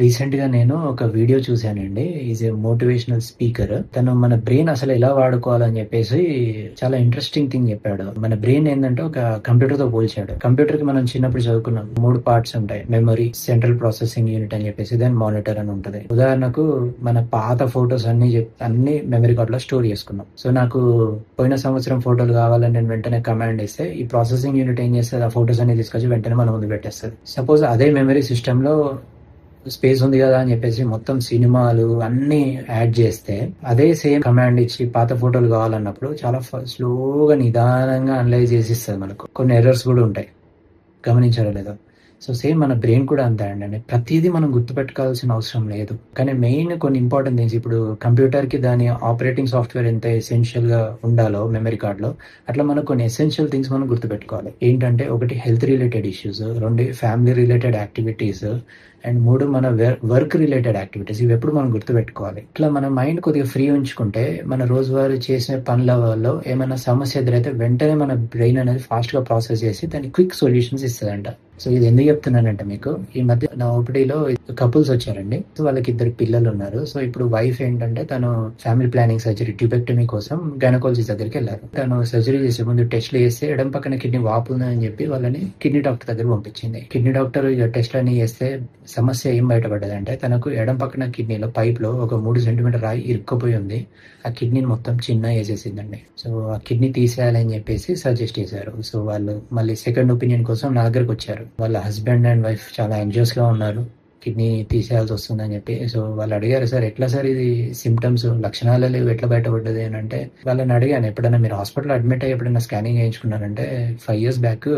Recent గా నేను ఒక వీడియో చూశానండి. Is a motivational speaker. తను మన బ్రెయిన్ అసలు ఎలా వాడుకోవాలని చెప్పేసి చాలా ఇంట్రెస్టింగ్ థింగ్ చెప్పాడు. మన బ్రెయిన్ ఏంటంటే ఒక కంప్యూటర్ తో పోల్చాడు. కంప్యూటర్ కి మనం చిన్నప్పుడు చదువుకున్నాం 3 పార్ట్స్ ఉంటాయి. మెమరీ, సెంట్రల్ ప్రాసెసింగ్ యూనిట్ అని చెప్పేసి, దెన్ మానిటర్ అని ఉంటది. ఉదాహరణకు మన పాత ఫోటోస్ అన్ని మెమరీ కార్డ్ లో స్టోర్ చేసుకున్నాం. సో నాకు పోయిన సంవత్సరం ఫోటోలు కావాలని నేను వెంటనే కమాండ్ ఇస్తే ఈ ప్రాసెసింగ్ యూనిట్ ఏం చేస్తుంది, ఆ ఫోటోస్ అన్ని తీసుకొచ్చి వెంటనే మన ముందు పెట్టేస్తుంది. సపోజ్ అదే మెమరీ సిస్టమ్ లో స్పేస్ ఉంది కదా అని చెప్పేసి మొత్తం సినిమాలు అన్ని యాడ్ చేస్తే, అదే సేమ్ కమాండ్ ఇచ్చి పాత ఫోటోలు కావాలన్నప్పుడు చాలా స్లోగా నిదానంగా అనలైజ్ చేసి ఇస్తుంది. మనకు కొన్ని ఎర్రర్స్ కూడా ఉంటాయి, గమనించారో లేదో. సో సేమ్ మన బ్రెయిన్ కూడా అంతే అండి. ప్రతిదీ మనం గుర్తుపెట్టుకోవాల్సిన అవసరం లేదు, కానీ మెయిన్ కొన్ని ఇంపార్టెంట్ థింగ్స్, ఇప్పుడు కంప్యూటర్ కి దాని ఆపరేటింగ్ సాఫ్ట్వేర్ ఎంత ఎసెన్షియల్ గా ఉండాలో మెమరీ కార్డ్ లో, అట్లా మనకు కొన్ని ఎసెన్షియల్ థింగ్స్ మనం గుర్తుపెట్టుకోవాలి. ఏంటంటే, ఒకటి health related issues, 2 family related activities, and 3 మన వర్క్ రిలేటెడ్ యాక్టివిటీస్. ఇవి ఎప్పుడు మనం గుర్తుపెట్టుకోవాలి. ఇట్లా మన మైండ్ కొద్దిగా ఫ్రీ ఉంచుకుంటే మన రోజువారీ చేసే పనులలో ఏమైనా సమస్య ఎదురైతే వెంటనే మన బ్రెయిన్ అనేది ఫాస్ట్ గా ప్రాసెస్ చేసి దానికి క్విక్ సొల్యూషన్స్ ఇస్తుందంట. సో ఇది ఎందుకు చెప్తున్నానంటే, మీకు ఈ మధ్య నా ఓపీడీలో కపుల్స్ వచ్చారండి. సో వాళ్ళకి 2 పిల్లలు ఉన్నారు. సో ఇప్పుడు వైఫ్ ఏంటంటే తను ఫ్యామిలీ ప్లానింగ్ సర్జరీ, ట్యూబెక్టమీ కోసం గైనకాలజిస్ట్ దగ్గరికి వెళ్ళారు. తను సర్జరీ చేసే ముందు టెస్ట్లు చేస్తే ఎడం పక్కన కిడ్నీ వాపు ఉందని చెప్పి వాళ్ళని కిడ్నీ డాక్టర్ దగ్గర పంపించింది. కిడ్నీ డాక్టర్ ఇక టెస్ట్ అన్ని చేస్తే సమస్య ఏం బయటపడ్డదంటే, తనకు ఎడం పక్కన కిడ్నీలో పైప్ లో ఒక 3 సెంటీమీటర్ రాయి ఇరుక్కుపోయి ఉంది. ఆ కిడ్నీని మొత్తం చిన్న వేసేసిందండి. సో ఆ కిడ్నీ తీసేయాలని చెప్పేసి సజెస్ట్ చేశారు. సో వాళ్ళు మళ్ళీ సెకండ్ ఒపీనియన్ కోసం నా దగ్గరకు వచ్చారు. వాళ్ళ హస్బెండ్ అండ్ వైఫ్ చాలా యాంగ్జియస్ గా ఉన్నారు, కిడ్నీ తీసేయాల్సి వస్తుందని చెప్పి. సో వాళ్ళు అడిగారు, సార్ ఎట్లా సార్ ఇది సిమ్టమ్స్, లక్షణాలు ఎట్లా బయటపడ్డది అని అంటే, వాళ్ళని అడిగాను, ఎప్పుడైనా మీరు హాస్పిటల్ అడ్మిట్ అయ్యి ఎప్పుడైనా స్కానింగ్ చేయించుకున్నారంటే, 5 years బ్యాక్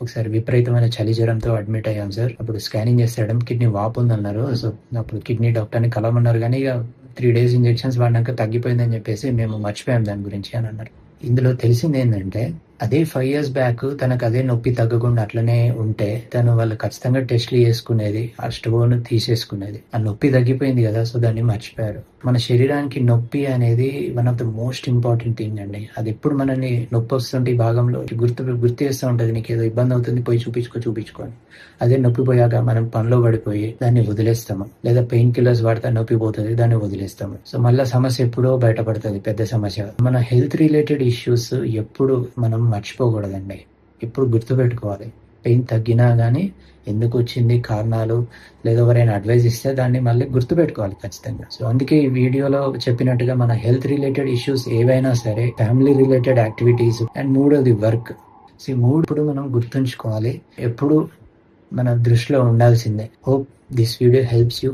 ఒకసారి విపరీతమైన చలి జ్వరంతో అడ్మిట్ అయ్యాం సార్. అప్పుడు స్కానింగ్ చేస్తే ఎడం కిడ్నీ వాపు ఉందన్నారు. సో అప్పుడు కిడ్నీ డాక్టర్ని కలవమన్నారు, కానీ ఇక 3 days ఇంజెక్షన్స్ వాడినాక తగ్గిపోయిందని చెప్పేసి మేము మర్చిపోయాం దాని గురించి అని అన్నారు. ఇందులో తెలిసింది ఏంటంటే, అదే 5 years బ్యాక్ తనకు అదే నొప్పి తగ్గకుండా అట్లనే ఉంటే తను వాళ్ళు ఖచ్చితంగా టెస్ట్లు చేసుకునేది, ఆ స్టోన్ తీసేసుకునేది. ఆ నొప్పి తగ్గిపోయింది కదా, సో దాన్ని మర్చిపోయారు. మన శరీరానికి నొప్పి అనేది one of the most important thing అండి. అది ఎప్పుడు మనని నొప్పి వస్తుంటే ఈ భాగంలో గుర్తు చేస్తూ ఉంటుంది, నీకు ఏదో ఇబ్బంది అవుతుంది, పోయి చూపించుకోని. అదే నొప్పి పోయాక మనం పనిలో పడిపోయి దాన్ని వదిలేస్తాము, లేదా పెయిన్ కిల్లర్స్ వాడితే నొప్పి పోతుంది, దాన్ని వదిలేస్తాము. సో మళ్ళీ సమస్య ఎప్పుడో బయటపడుతుంది, పెద్ద సమస్య. మన హెల్త్ రిలేటెడ్ ఇష్యూస్ ఎప్పుడు మనం మర్చిపోకూడదండి, ఎప్పుడు గుర్తుపెట్టుకోవాలి. పెయిన్ తగ్గినా కానీ ఎందుకు వచ్చింది, కారణాలు, లేదా ఎవరైనా అడ్వైజ్ ఇస్తే దాన్ని మళ్ళీ గుర్తుపెట్టుకోవాలి ఖచ్చితంగా. సో అందుకే ఈ వీడియోలో చెప్పినట్టుగా మన హెల్త్ రిలేటెడ్ ఇష్యూస్ ఏవైనా సరే, ఫ్యామిలీ రిలేటెడ్ యాక్టివిటీస్, అండ్ 3వది వర్క్. సో ఈ 3 ఇప్పుడు మనం గుర్తుంచుకోవాలి, ఎప్పుడు మన దృష్టిలో ఉండాల్సిందే. Hope this video helps you.